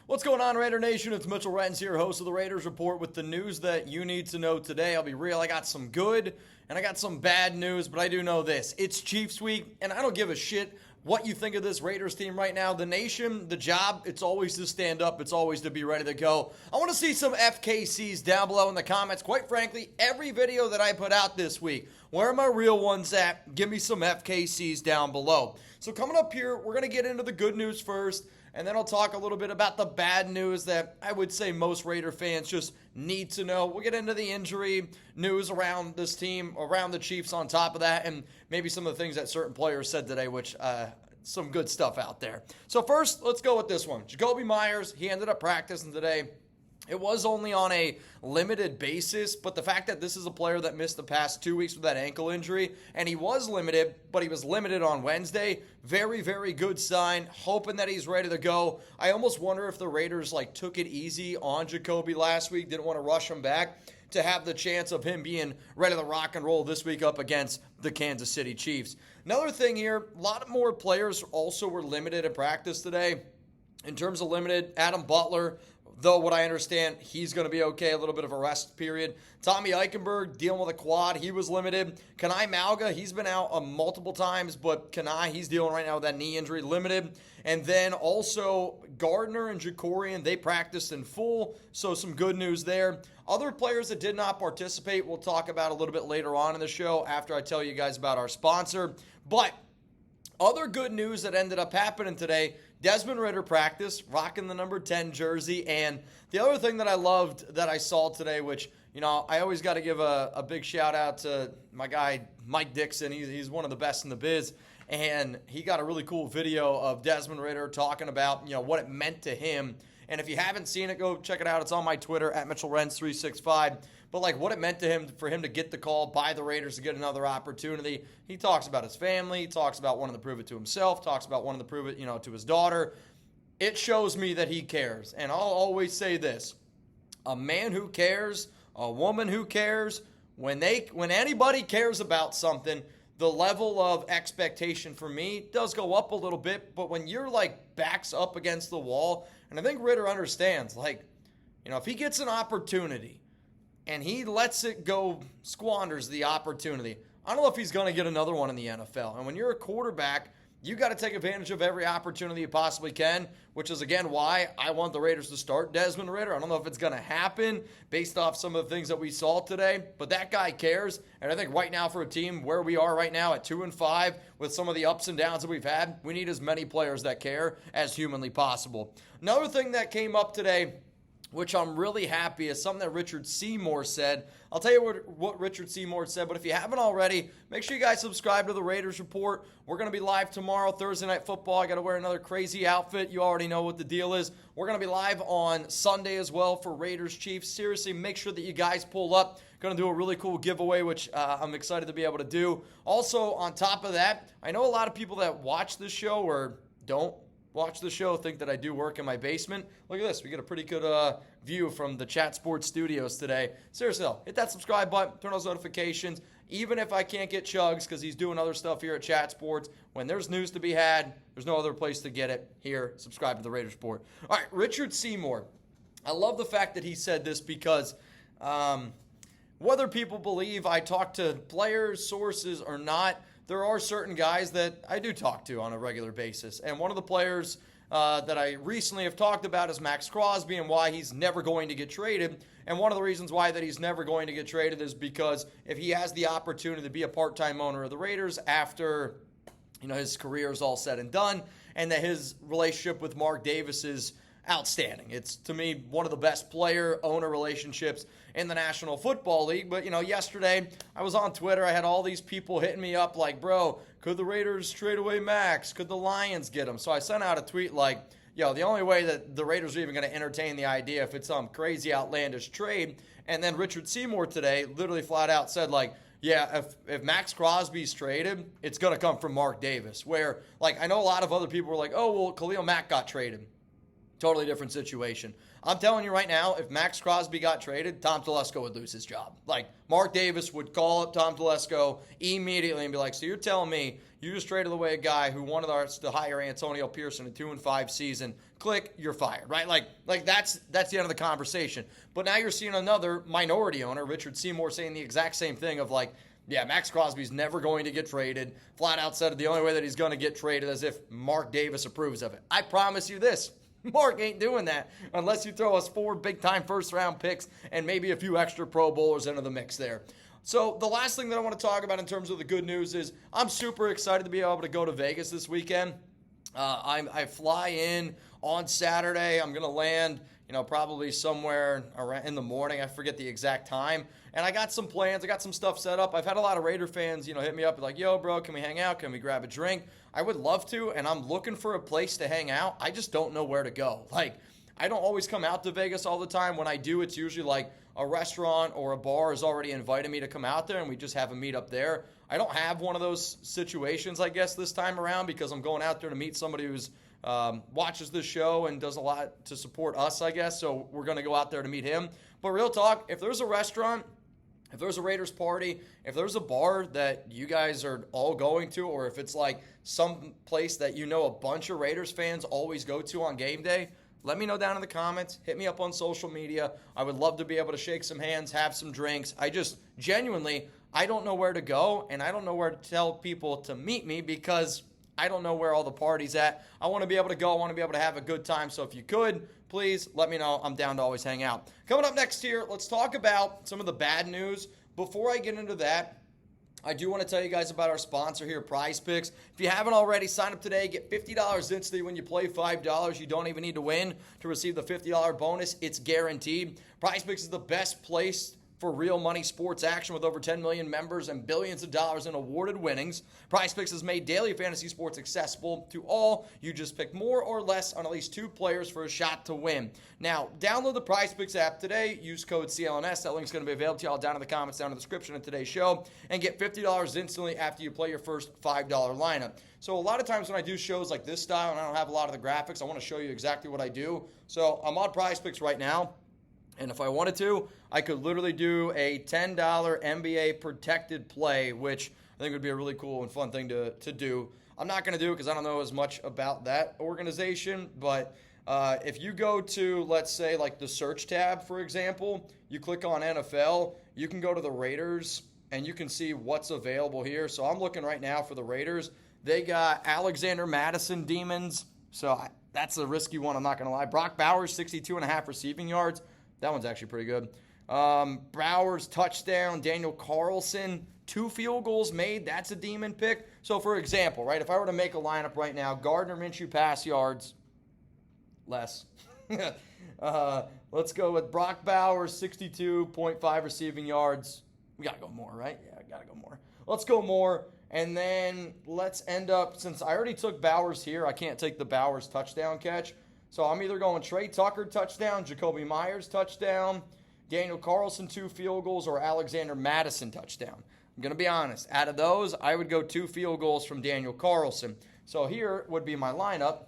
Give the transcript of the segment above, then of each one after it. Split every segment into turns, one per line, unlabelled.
What's going on, Raider Nation? It's Mitchell Renz here, host of the Raiders Report, with the news that you need to know today. I'll be real, I got some good and I got some bad news, but I do know this. It's Chiefs week, and I don't give a shit what you think of this Raiders team right now. The nation, the job, it's always to stand up. It's always to be ready to go. I want to see some FKCs down below in the comments. Quite frankly, every video that I put out this week, where are my real ones at? Give me some FKCs down below. So coming up here, we're going to get into the good news first, and then I'll talk a little bit about the bad news that I would say most Raider fans just need to know. We'll get into the injury news around this team, around the Chiefs on top of that, and maybe some of the things that certain players said today, which some good stuff out there. So first, let's go with this one. Jakobi Meyers, he ended up practicing today. It was only on a limited basis, but the fact that this is a player that missed the past 2 weeks with that ankle injury, and he was limited, but he was limited on Wednesday, very, very good sign, hoping that he's ready to go. I almost wonder if the Raiders took it easy on Jakobi last week, didn't want to rush him back to have the chance of him being ready to rock and roll this week up against the Kansas City Chiefs. Another thing here, a lot more players also were limited in practice today. In terms of limited, Adam Butler, though what I understand, he's going to be okay, a little bit of a rest period. Tommy Eichenberg dealing with a quad, he was limited. Kanai Malga, he's been out multiple times, but Kanai, he's dealing right now with that knee injury, limited. And then also Gardner and Jakorian, they practiced in full, so some good news there. Other players that did not participate, we'll talk about a little bit later on in the show after I tell you guys about our sponsor. But other good news that ended up happening today, Desmond Ritter practiced, rocking the number 10 jersey. And the other thing that I loved that I saw today, which, I always got to give a big shout out to my guy, Mike Dixon. He's one of the best in the biz. And he got a really cool video of Desmond Ritter talking about, what it meant to him. And if you haven't seen it, go check it out. It's on my Twitter, at Mitchell Renz 365. But what it meant to him, for him to get the call by the Raiders to get another opportunity. He talks about his family. He talks about wanting to prove it to himself. Talks about wanting to prove it, to his daughter. It shows me that he cares. And I'll always say this. A man who cares, a woman who cares, when anybody cares about something, the level of expectation for me does go up a little bit. But when you're backs up against the wall, and I think Ritter understands, if he gets an opportunity and he lets it go, squanders the opportunity, I don't know if he's going to get another one in the NFL. And when you're a quarterback, you got to take advantage of every opportunity you possibly can, which is, again, why I want the Raiders to start Desmond Ritter. I don't know if it's going to happen based off some of the things that we saw today, but that guy cares. And I think right now for a team where we are right now at 2-5 with some of the ups and downs that we've had, we need as many players that care as humanly possible. Another thing that came up today, which I'm really happy, is something that Richard Seymour said. I'll tell you what Richard Seymour said, but if you haven't already, make sure you guys subscribe to the Raiders Report. We're going to be live tomorrow, Thursday Night Football. I got to wear another crazy outfit. You already know what the deal is. We're going to be live on Sunday as well for Raiders Chiefs. Seriously, make sure that you guys pull up. Going to do a really cool giveaway, which I'm excited to be able to do. Also, on top of that, I know a lot of people that watch this show or don't watch the show think that I do work in my basement. Look at this. We get a pretty good view from the Chat Sports studios today. Seriously, though, hit that subscribe button, turn those notifications. Even if I can't get Chuggs because he's doing other stuff here at Chat Sports, when there's news to be had, there's no other place to get it. Here, subscribe to the Raiders Report. All right, Richard Seymour. I love the fact that he said this because whether people believe I talk to players, sources, or not, there are certain guys that I do talk to on a regular basis. And one of the players that I recently have talked about is Maxx Crosby and why he's never going to get traded. And one of the reasons why that he's never going to get traded is because if he has the opportunity to be a part-time owner of the Raiders after his career is all said and done, and that his relationship with Mark Davis is outstanding. It's, to me, one of the best player-owner relationships in the National Football League. But, yesterday I was on Twitter. I had all these people hitting me up bro, could the Raiders trade away Max? Could the Lions get him? So I sent out a tweet the only way that the Raiders are even going to entertain the idea if it's some crazy, outlandish trade. And then Richard Seymour today literally flat out said, if Maxx Crosby's traded, it's going to come from Mark Davis. Where, I know a lot of other people were oh, well, Khalil Mack got traded. Totally different situation. I'm telling you right now, if Maxx Crosby got traded, Tom Telesco would lose his job. Like, Mark Davis would call up Tom Telesco immediately and be like, so you're telling me you just traded away a guy who wanted us to hire Antonio Pierce in a 2-5 season. Click, you're fired, right? Like that's the end of the conversation. But now you're seeing another minority owner, Richard Seymour, saying the exact same thing of like, yeah, Maxx Crosby's never going to get traded. Flat out said the only way that he's going to get traded is if Mark Davis approves of it. I promise you this. Mark ain't doing that unless you throw us 4 big-time first-round picks and maybe a few extra Pro Bowlers into the mix there. So the last thing that I want to talk about in terms of the good news is I'm super excited to be able to go to Vegas this weekend. I fly in on Saturday. I'm going to land, probably somewhere around in the morning. I forget the exact time. And I got some plans. I got some stuff set up. I've had a lot of Raider fans, hit me up like, yo, bro, can we hang out? Can we grab a drink? I would love to, and I'm looking for a place to hang out. I just don't know where to go. Like, I don't always come out to Vegas all the time. When I do, it's usually like a restaurant or a bar has already invited me to come out there, and we just have a meet up there. I don't have one of those situations, I guess, this time around because I'm going out there to meet somebody who's watches this show and does a lot to support us, I guess. So we're going to go out there to meet him. But real talk, if there's a restaurant, if there's a Raiders party, if there's a bar that you guys are all going to, or if it's like some place that a bunch of Raiders fans always go to on game day, let me know down in the comments. Hit me up on social media. I would love to be able to shake some hands, have some drinks. I just genuinely, I don't know where to go, and I don't know where to tell people to meet me because I don't know where all the party's at. I want to be able to go. I want to be able to have a good time. So if you could, please let me know. I'm down to always hang out. Coming up next here, let's talk about some of the bad news. Before I get into that, I do want to tell you guys about our sponsor here, Prize Picks. If you haven't already, sign up today. Get $50 instantly when you play $5. You don't even need to win to receive the $50 bonus. It's guaranteed. Prize Picks is the best place for real money sports action with over 10 million members and billions of dollars in awarded winnings. Prize Picks has made daily fantasy sports accessible to all. You just pick more or less on at least 2 players for a shot to win. Now, download the Prize Picks app today. Use code CLNS. That link's going to be available to you all down in the comments, down in the description of today's show. And get $50 instantly after you play your first $5 lineup. So a lot of times when I do shows like this style and I don't have a lot of the graphics, I want to show you exactly what I do. So I'm on Prize Picks right now. And if I wanted to, I could literally do a $10 NBA protected play, which I think would be a really cool and fun thing to do. I'm not going to do it because I don't know as much about that organization. But if you go to, let's say, like the search tab, for example, you click on NFL, you can go to the Raiders, and you can see what's available here. So I'm looking right now for the Raiders. They got Alexander Madison Demons. So that's a risky one, I'm not going to lie. Brock Bowers, 62.5 receiving yards. That one's actually pretty good. Bowers, touchdown. Daniel Carlson, 2 field goals made. That's a demon pick. So, for example, right, if I were to make a lineup right now, Gardner, Minshew, pass yards, less. Let's go with Brock Bowers, 62.5 receiving yards. We got to go more, right? Yeah, got to go more. Let's go more. And then let's end up, since I already took Bowers here, I can't take the Bowers touchdown catch. So I'm either going Trey Tucker touchdown, Jakobi Meyers touchdown, Daniel Carlson 2 field goals, or Alexander Madison touchdown. I'm going to be honest. Out of those, I would go 2 field goals from Daniel Carlson. So here would be my lineup.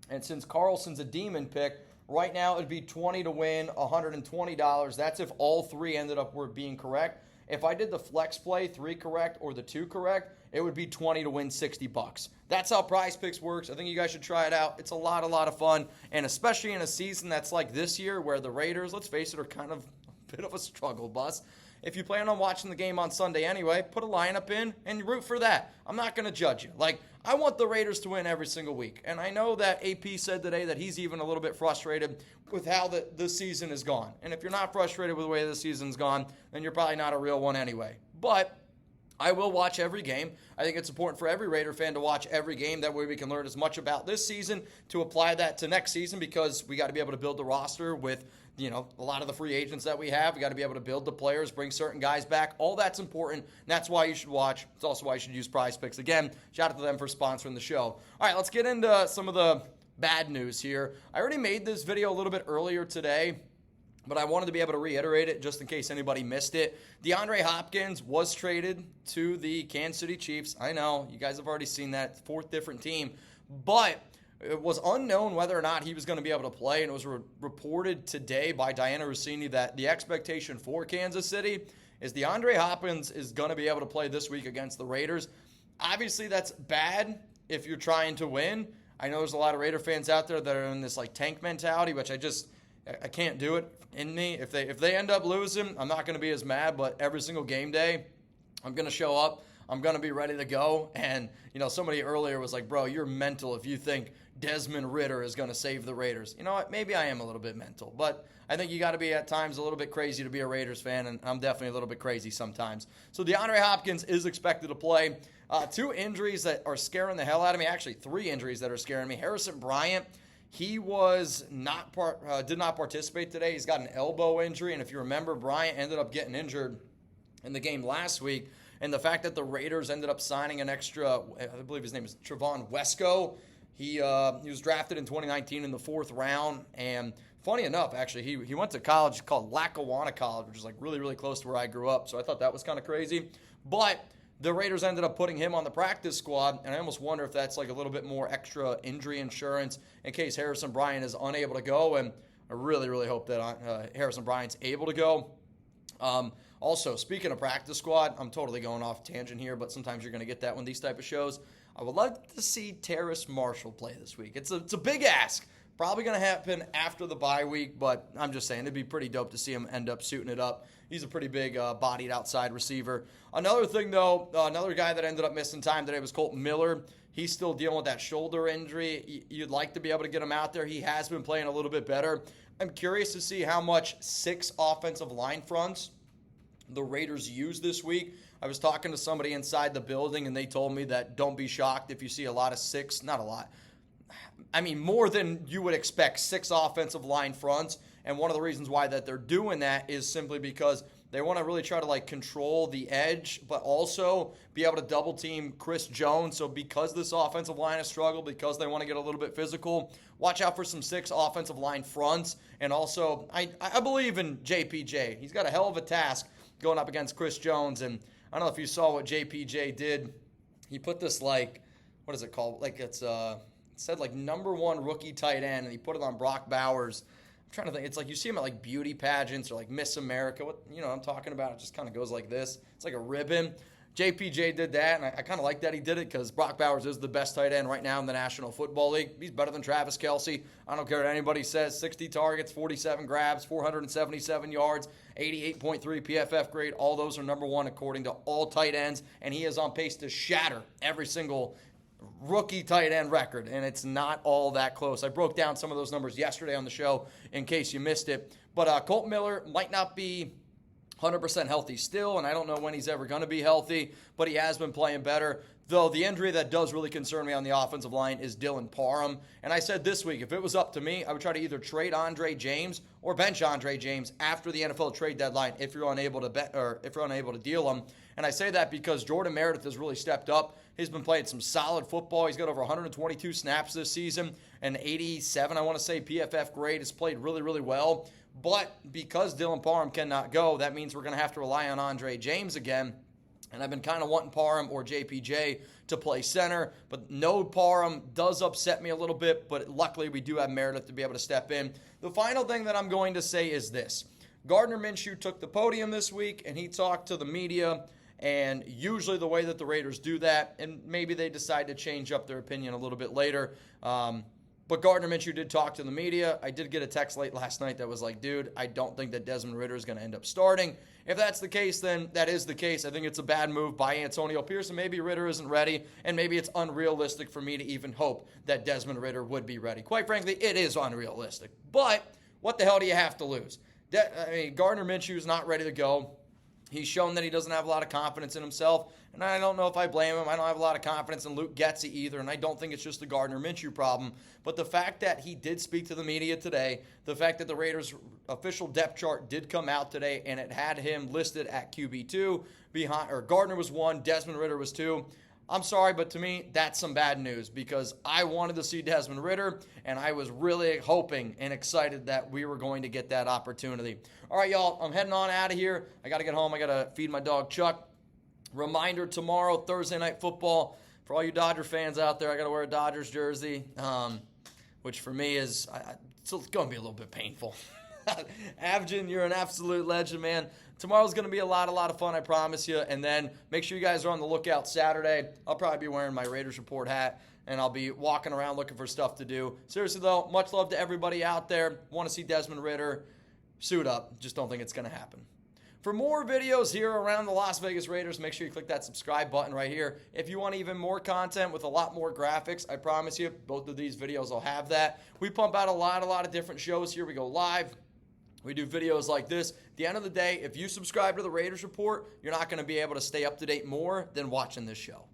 And since Carlson's a demon pick, right now it would be 20 to win, $120. That's if all 3 ended up being correct. If I did the flex play, 3 correct or the 2 correct, it would be 20 to win $60. That's how Prize Picks works. I think you guys should try it out. It's a lot of fun, and especially in a season that's like this year where the Raiders, let's face it, are kind of a bit of a struggle bus. If you plan on watching the game on Sunday anyway, put a lineup in and root for that. I'm not going to judge you. Like, I want the Raiders to win every single week, and I know that AP said today that he's even a little bit frustrated with how the season is gone. And if you're not frustrated with the way the season's gone, then you're probably not a real one anyway. But I will watch every game. I think it's important for every Raider fan to watch every game. That way we can learn as much about this season to apply that to next season, because we got to be able to build the roster with, a lot of the free agents that we have. We got to be able to build the players, bring certain guys back. All that's important, and that's why you should watch. It's also why you should use Prize Picks. Again, shout out to them for sponsoring the show. All right, let's get into some of the bad news here. I already made this video a little bit earlier today, but I wanted to be able to reiterate it just in case anybody missed it. DeAndre Hopkins was traded to the Kansas City Chiefs. I know, you guys have already seen that, 4th different team. But It was unknown whether or not he was going to be able to play, and it was reported today by Diana Rossini that the expectation for Kansas City is DeAndre Hopkins is going to be able to play this week against the Raiders. Obviously, that's bad if you're trying to win. I know there's a lot of Raider fans out there that are in this like tank mentality, which I can't do it in me. If they end up losing, I'm not going to be as mad, but every single game day, I'm going to show up. I'm going to be ready to go. And, somebody earlier was like, bro, you're mental if you think Desmond Ritter is going to save the Raiders. You know what? Maybe I am a little bit mental, but I think you got to be at times a little bit crazy to be a Raiders fan, and I'm definitely a little bit crazy sometimes. So DeAndre Hopkins is expected to play. 2 injuries that are scaring the hell out of me. Actually, 3 injuries that are scaring me. Harrison Bryant, he did not participate today. He's got an elbow injury, and if you remember, Bryant ended up getting injured in the game last week. And the fact that the Raiders ended up signing an extra, I believe his name is Trevon Wesco. He was drafted in 2019 in the 4th round. And funny enough, actually, he went to college called Lackawanna College, which is like really, really close to where I grew up. So I thought that was kind of crazy. But the Raiders ended up putting him on the practice squad. And I almost wonder if that's like a little bit more extra injury insurance in case Harrison Bryant is unable to go. And I really, really hope that Harrison Bryant's able to go. Also, speaking of practice squad, I'm totally going off tangent here, but sometimes you're going to get that when these type of shows. I would love to see Terrace Marshall play this week. It's a big ask. Probably going to happen after the bye week, but I'm just saying it'd be pretty dope to see him end up suiting it up. He's a pretty big bodied outside receiver. Another thing, though, another guy that ended up missing time today was Kolton Miller. He's still dealing with that shoulder injury. You'd like to be able to get him out there. He has been playing a little bit better. I'm curious to see how much 6 offensive line fronts the Raiders use this week. I was talking to somebody inside the building, and they told me that don't be shocked if you see a lot of 6, not a lot. I mean, more than you would expect, 6 offensive line fronts. And one of the reasons why that they're doing that is simply because they want to really try to control the edge, but also be able to double team Chris Jones. So because this offensive line has struggled, because they want to get a little bit physical, watch out for some 6 offensive line fronts. And also, I believe in JPJ. He's got a hell of a task going up against Chris Jones. And I don't know if you saw what JPJ did. He put this what is it called? It said number 1 rookie tight end, and he put it on Brock Bowers. I'm trying to think. It's you see him at beauty pageants or Miss America. What I'm talking about? It just kind of goes like this. It's like a ribbon. JPJ did that, and I kind of like that he did it because Brock Bowers is the best tight end right now in the National Football League. He's better than Travis Kelce. I don't care what anybody says. 60 targets, 47 grabs, 477 yards, 88.3 PFF grade. All those are number 1 according to all tight ends, and he is on pace to shatter every single rookie tight end record, and it's not all that close. I broke down some of those numbers yesterday on the show in case you missed it. But Kolton Miller might not be 100% healthy still, and I don't know when he's ever going to be healthy, but he has been playing better. Though the injury that does really concern me on the offensive line is Dylan Parham. And I said this week, if it was up to me, I would try to either trade Andre James or bench Andre James after the NFL trade deadline if you're unable to deal him. And I say that because Jordan Meredith has really stepped up. He's been playing some solid football. He's got over 122 snaps this season, and 87, I want to say, PFF grade. Has played really, really well. But because Dylan Parham cannot go, that means we're going to have to rely on Andre James again. And I've been kind of wanting Parham or JPJ to play center. But no Parham does upset me a little bit. But luckily, we do have Meredith to be able to step in. The final thing that I'm going to say is this. Gardner Minshew took the podium this week, and he talked to the media. And usually the way that the Raiders do that, and maybe they decide to change up their opinion a little bit later. But Gardner Minshew did talk to the media. I did get a text late last night that was like, dude, I don't think that Desmond Ritter is going to end up starting. If that's the case, then that is the case. I think it's a bad move by Antonio Pierce, and maybe Ritter isn't ready, and maybe it's unrealistic for me to even hope that Desmond Ritter would be ready. Quite frankly, it is unrealistic. But what the hell do you have to lose? Gardner Minshew is not ready to go. He's shown that he doesn't have a lot of confidence in himself, and I don't know if I blame him. I don't have a lot of confidence in Luke Getsy either, and I don't think it's just a Gardner Minshew problem. But the fact that he did speak to the media today, the fact that the Raiders' official depth chart did come out today, and it had him listed at QB2, Gardner was 1, Desmond Ritter was 2. I'm sorry, but to me, that's some bad news because I wanted to see Desmond Ritter, and I was really hoping and excited that we were going to get that opportunity. All right, y'all, I'm heading on out of here. I got to get home. I got to feed my dog, Chuck. Reminder, tomorrow, Thursday Night Football. For all you Dodger fans out there, I got to wear a Dodgers jersey. which for me is it's going to be a little bit painful. Avgin, you're an absolute legend, man. Tomorrow's going to be a lot of fun, I promise you. And then make sure you guys are on the lookout Saturday. I'll probably be wearing my Raiders Report hat, and I'll be walking around looking for stuff to do. Seriously, though, much love to everybody out there. Want to see Desmond Ritter suit up. Just don't think it's going to happen. For more videos here around the Las Vegas Raiders, make sure you click that subscribe button right here. If you want even more content with a lot more graphics, I promise you, both of these videos will have that. We pump out a lot of different shows here. We go live. We do videos like this. At the end of the day, if you subscribe to the Raiders Report, you're not going to be able to stay up to date more than watching this show.